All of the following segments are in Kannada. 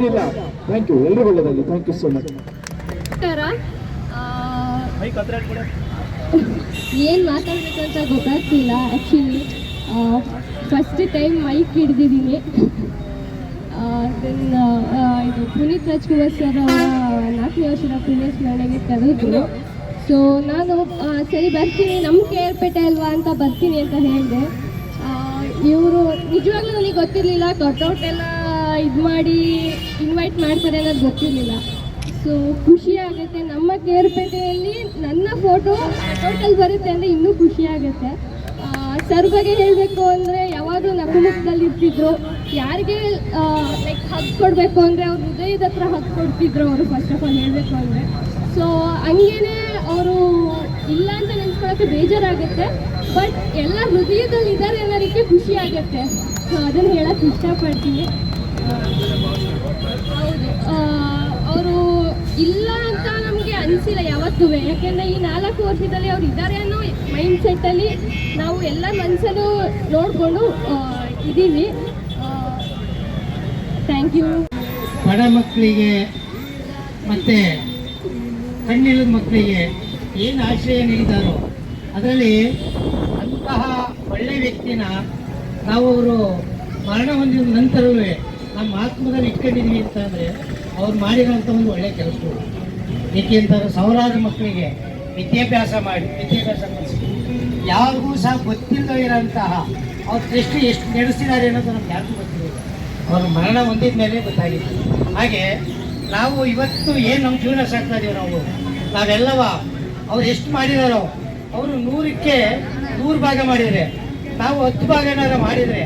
ಏನಿಲ್ಲ. ಥ್ಯಾಂಕ್ ಯು, ಎಲ್ಲರೂ ಒಳ್ಳೆಯದಾಗಲಿ. Thank you so much. ಏನು ಮಾತಾಡಬೇಕಂತ ಗೊತ್ತಾಗ್ತಿಲ್ಲ. ಆ್ಯಕ್ಚುಲಿ ಫಸ್ಟ್ ಟೈಮ್ ಮೈಕ್ ಹಿಡ್ದಿದ್ದೀನಿ. ಇದು ಪುನೀತ್ ರಾಜ್ಕುಮಾರ್ ಸರ್ ಅವರ 4ನೇ ವರ್ಷದ ಪುಣ್ಯಸ್ಮರಣೆಗೆ ಕರೆದ್ರು. ಸೊ ನಾನು ಸರಿ ಬರ್ತೀನಿ, ನಮ್ಮ ಕೇರ್ಪೇಟೆ ಅಲ್ವಾ ಅಂತ ಬರ್ತೀನಿ ಅಂತ ಹೇಳಿದೆ. ಇವರು ನಿಜವಾಗ್ಲೂ ನನಗೆ ಗೊತ್ತಿರಲಿಲ್ಲ, ಕಟ್ಔಟ್ ಎಲ್ಲ ಇದು ಮಾಡಿ ಇನ್ವೈಟ್ ಮಾಡ್ತಾರೆ ಅನ್ನೋದು ಗೊತ್ತಿರಲಿಲ್ಲ. ಸೊ ಖುಷಿ ಆಗುತ್ತೆ. ನಮ್ಮ ಕೇರ್ಪೇಟೆಯಲ್ಲಿ ನನ್ನ ಫೋಟೋ ಕಟ್ಔಟಲ್ಲಿ ಬರುತ್ತೆ ಅಂದರೆ ಇನ್ನೂ ಖುಷಿ ಆಗುತ್ತೆ. ಸರ್ ಬಗ್ಗೆ ಹೇಳಬೇಕು ಅಂದರೆ ಯಾವಾಗಲೂ ನಗುಮುಖದಲ್ಲಿ ಇರ್ತಿದ್ರು. ಯಾರಿಗೆ ಲೈಕ್ ಹಗ್ ಕೊಡಬೇಕು ಅಂದರೆ ಅವ್ರ ಹೃದಯದ ಹತ್ರ ಹಗ್ ಕೊಡ್ತಿದ್ರು ಅವರು. ಫಸ್ಟ್ ಆಫ್ ಆಲ್ ಹೇಳಬೇಕು ಅಂದರೆ ಸೊ ಹಂಗೇನೆ ಅವರು ಇಲ್ಲ ಅಂತ ನೆನ್ಸ್ಕೊಳ್ಳೋಕ್ಕೆ ಬೇಜಾರಾಗುತ್ತೆ. ಬಟ್ ಎಲ್ಲ ಹೃದಯದಲ್ಲಿ ಇದ್ದಾರೆ ಅನ್ನೋದಕ್ಕೆ ಖುಷಿ ಆಗುತ್ತೆ. ಸೊ ಅದನ್ನು ಹೇಳೋಕ್ಕೆ ಇಷ್ಟಪಡ್ತೀನಿ. ಹೌದು, ಅವರು ಇಲ್ಲ ಅಂತ ನಮಗೆ ಅನಿಸಿಲ್ಲ ಯಾವತ್ತೂ. ಯಾಕೆಂದರೆ ಈ 4 ವರ್ಷದಲ್ಲಿ ಅವ್ರು ಇದ್ದಾರೆ ಅನ್ನೋ ಮೈಂಡ್ ಸೆಟ್ಟಲ್ಲಿ ನಾವು ಎಲ್ಲ ಮನಸ್ಸನ್ನು ನೋಡಿಕೊಂಡು ಇದ್ದೀವಿ. Thank you. ಬಡ ಮಕ್ಕಳಿಗೆ ಮತ್ತು ಕಣ್ಣಿಲ್ಲದ ಮಕ್ಕಳಿಗೆ ಏನು ಆಶ್ರಯ ನೀಡಿದಾರೋ ಅದರಲ್ಲಿ ಅಂತಹ ಒಳ್ಳೆಯ ವ್ಯಕ್ತಿನ ನಾವು ಅವರು ಮರಣ ಹೊಂದಿದ ನಂತರವೇ ನಮ್ಮ ಆತ್ಮದಲ್ಲಿ ಇಟ್ಕೊಂಡಿದ್ವಿ ಅಂತಂದರೆ ಅವ್ರು ಮಾಡಿರೋಂಥ ಒಂದು ಒಳ್ಳೆಯ ಕೆಲಸಗಳು. ಏಕೆಂತಂದರೆ ಸಾವಿರಾರು ಮಕ್ಕಳಿಗೆ ವಿದ್ಯಾಭ್ಯಾಸ ಮಾಡಿಸಿ ಯಾರಿಗೂ ಸಹ ಗೊತ್ತಿಲ್ಲದೆ ಇರೋಂತಹ ಅವ್ರ ದೃಷ್ಟಿ ಎಷ್ಟು ನಡೆಸಿದ್ದಾರೆ ಅನ್ನೋದು ನಮ್ಗೆ ಯಾರಿಗೂ ಗೊತ್ತಿಲ್ಲ. ಅವರು ಮರಣ ಹೊಂದಿದ ಮೇಲೆ ಗೊತ್ತಾಗಿತ್ತು. ಹಾಗೆ ನಾವು ಇವತ್ತು ಏನು ನಮ್ಮ ಜೀವನ ಸಾಕ್ತಾ ಇದೀವಿ ನಾವೆಲ್ಲವ ಅವ್ರು ಎಷ್ಟು ಮಾಡಿದಾರೋ ಅವರು 100ಕ್ಕೆ 100 ಭಾಗ ಮಾಡಿದರೆ ನಾವು 10 ಭಾಗನಾರ ಮಾಡಿದರೆ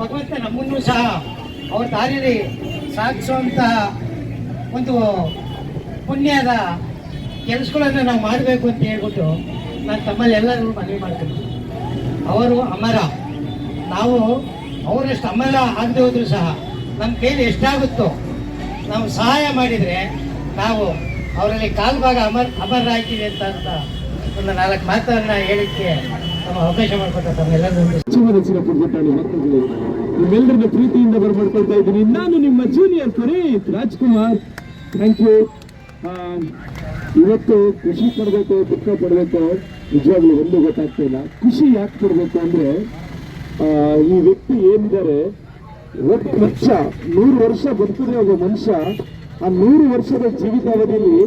ಭಗವಂತ ನಮ್ಮನ್ನು ಸಹ ಅವ್ರ ದಾರಿಯಲ್ಲಿ ಸಾಗಿಸುವಂತಹ ಒಂದು ಪುಣ್ಯದ ಕೆಲಸಗಳನ್ನು ನಾವು ಮಾಡಬೇಕು ಅಂತ ಹೇಳ್ಬಿಟ್ಟು ನಾನು ತಮ್ಮಲ್ಲಿ ಎಲ್ಲರೂ ಮನವಿ ಮಾಡ್ತೀನಿ. ಅವರು ಅಮರ. ನಾವು ಅವರಷ್ಟು ಅಮರ ಆಗದೆ ಹೋದರೂ ಸಹ ನಮ್ಮ ಕೈಲಿ ಎಷ್ಟಾಗುತ್ತೋ ನಾವು ಸಹಾಯ ಮಾಡಿದರೆ ನಾವು ಅವರಲ್ಲಿ ಕಾಲು ಭಾಗ ಅಮರರಾಗ್ತೀವಿ ಅಂತ ಒಂದು 4 ಮಾತನ್ನ ಹೇಳಿಕ್ಕೆ ನಮ್ಮ ಅವಕಾಶ ಮಾಡಿಕೊಟ್ಟ ತಮ್ಮೆಲ್ಲರೂ ನಿಮ್ಮೆಲ್ಲರನ್ನ ಪ್ರೀತಿಯಿಂದ ಬರ್ಮಾಡ್ಕೊಳ್ತಾ ಇದ್ದೀನಿ. ನಾನು ನಿಮ್ಮ junior Puneeth Rajkumar. Thank you. ಇವತ್ತು ಖುಷಿ ಪಡಬೇಕು, ದುಃಖ ಪಡಬೇಕು, ನಿಜವಾಗ್ಲೂ ಒಂದು ಗೊತ್ತಾಗ್ತಾ ಇಲ್ಲ. ಖುಷಿ ಯಾಕೆ ಪಡಬೇಕು ಅಂದ್ರೆ ಈ ವ್ಯಕ್ತಿ ಏನಿದ್ದಾರೆ, ಒಟ್ಟು ವರ್ಷ 100 ವರ್ಷ ಬದುಕಿದ್ರೆ ಒಬ್ಬ ಮನುಷ್ಯ ಆ 100 ವರ್ಷದ ಜೀವಿತಾವಧಿಯಲ್ಲಿ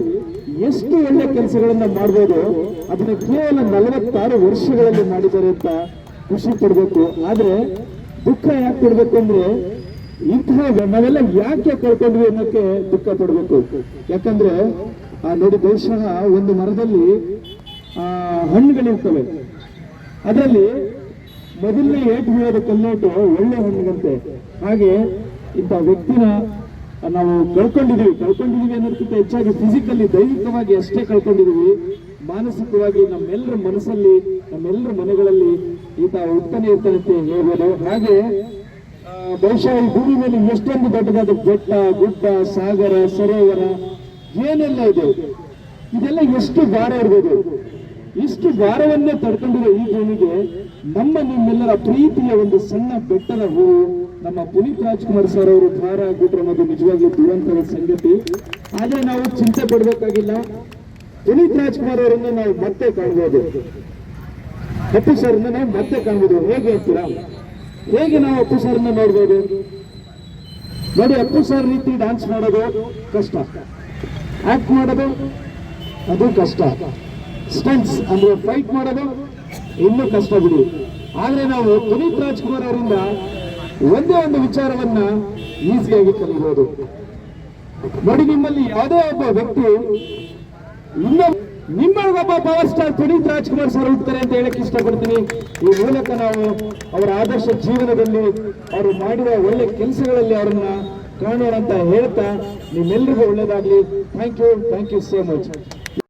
ಎಷ್ಟು ಒಳ್ಳೆ ಕೆಲಸಗಳನ್ನ ಮಾಡ್ಬೋದು, ಅದನ್ನ ಕೇವಲ 46 ವರ್ಷಗಳಲ್ಲಿ ಮಾಡಿದ್ದಾರೆ ಅಂತ ಖುಷಿ ಪಡ್ಬೇಕು. ಆದ್ರೆ ದುಃಖ ಯಾಕೆ ಪಡ್ಬೇಕು ಅಂದ್ರೆ ಇಂತಹ ನಾವೆಲ್ಲ ಯಾಕೆ ಕಳ್ಕೊಂಡ್ವಿ ಅನ್ನೋಕ್ಕೆ ದುಃಖ ಪಡ್ಬೇಕು. ಯಾಕಂದ್ರೆ ನೋಡಿ, ಬಹುಶಃ ಒಂದು ಮರದಲ್ಲಿ ಹಣ್ಣುಗಳಿರ್ತವೆ, ಅದರಲ್ಲಿ ಮೊದಲನೇ ಏಟು ಬೀಳೋದು ಕಲ್ಲೋಟು ಒಳ್ಳೆ ಹಣ್ಣಿಗಂತೆ. ಹಾಗೆ ಇಂಥ ವ್ಯಕ್ತಿನ ನಾವು ಕಳ್ಕೊಂಡಿದೀವಿ ಅನ್ನೋದಕ್ಕಿಂತ ಹೆಚ್ಚಾಗಿ ಫಿಸಿಕಲಿ, ದೈಹಿಕವಾಗಿ ಅಷ್ಟೇ ಕಳ್ಕೊಂಡಿದೀವಿ. ಮಾನಸಿಕವಾಗಿ ನಮ್ಮೆಲ್ಲರ ಮನಸ್ಸಲ್ಲಿ, ನಮ್ಮೆಲ್ಲರ ಮನೆಗಳಲ್ಲಿ ಈತ ಉತ್ತನೇ ಇರ್ತಾನೆ ಅಂತ ಹೇಳ್ಬೋದು. ಹಾಗೆ ಬಹುಶಃ ಈ ಭೂಮಿ ಮೇಲೆ ಎಷ್ಟೊಂದು ದೊಡ್ಡದಾದ ಬೆಟ್ಟ, ಗುಡ್ಡ, ಸಾಗರ, ಸರೋವರ ಏನೆಲ್ಲ ಇದೆ, ಇದೆಲ್ಲ ಎಷ್ಟು ಭಾರ ಇರ್ಬೋದು. ಇಷ್ಟು ಭಾರವನ್ನೇ ತಡ್ಕೊಂಡಿರೋ ಈ ಭೂಮಿಗೆ ನಿಮ್ಮೆಲ್ಲರ ಪ್ರೀತಿಯ ಒಂದು ಸಣ್ಣ ಬೆಟ್ಟದ ಹೂವು ನಮ್ಮ ಪುನೀತ್ ರಾಜ್ಕುಮಾರ್ ಸರ್ ಅವರು ಭಾರ ಆಗ್ಬಿಟ್ರು ಅನ್ನೋದು ನಿಜವಾಗ್ಲೂ ದುರಂತದ ಸಂಗತಿ. ಆದ್ರೆ ನಾವು ಚಿಂತೆ ಪಡ್ಬೇಕಾಗಿಲ್ಲ. ಪುನೀತ್ ರಾಜ್ಕುಮಾರ್ ಅವರನ್ನ ನಾವು ಮತ್ತೆ ಕಾಣ್ಬೋದು, ಅಪ್ಪು ಸರ್ನ ನಾವು ಮತ್ತೆ ಕಾಣ್ಬೋದು. ಹೇಗೆ ಅಂತೀರಾ? ಹೇಗೆ ನಾವು ಅಪ್ಪು ಸರ್ನ ನೋಡ್ಬೋದು? ನೋಡಿ, ಅಪ್ಪು ಸರ್ ರೀತಿ ಡ್ಯಾನ್ಸ್ ಮಾಡೋದು ಕಷ್ಟ, ಆಕ್ಟ್ ಮಾಡೋದು ಅದು ಕಷ್ಟ, ಸ್ಟಂಟ್ಸ್ ಅಂದ್ರೆ ಫೈಟ್ ಮಾಡೋದು ಇನ್ನೂ ಕಷ್ಟ ಬಿಡಿ. ಆದ್ರೆ ನಾವು ಪುನೀತ್ ರಾಜ್ಕುಮಾರ್ ಅವರಿಂದ ಒಂದೇ ಒಂದು ವಿಚಾರವನ್ನ ಈಸಿಯಾಗಿ ಕಲಿಬಹುದು. ನೋಡಿ, ನಿಮ್ಮಲ್ಲಿ ಯಾವುದೇ ಒಬ್ಬ ವ್ಯಕ್ತಿ ನಿಮ್ಮೊಳಗೊಬ್ಬ power star Puneeth Rajkumar sir ಹುಡ್ತಾರೆ ಅಂತ ಹೇಳಕ್ ಇಷ್ಟಪಡ್ತೀನಿ. ಈ ಮೂಲಕ ನಾವು ಅವರ ಆದರ್ಶ ಜೀವನದಲ್ಲಿ ಅವರು ಮಾಡಿದ ಒಳ್ಳೆ ಕೆಲಸಗಳಲ್ಲಿ ಅವರನ್ನ ಕಾಣೋಣ ಅಂತ ಹೇಳ್ತಾ ನಿಮ್ಮೆಲ್ಲರಿಗೂ ಒಳ್ಳೇದಾಗ್ಲಿ. Thank you so much.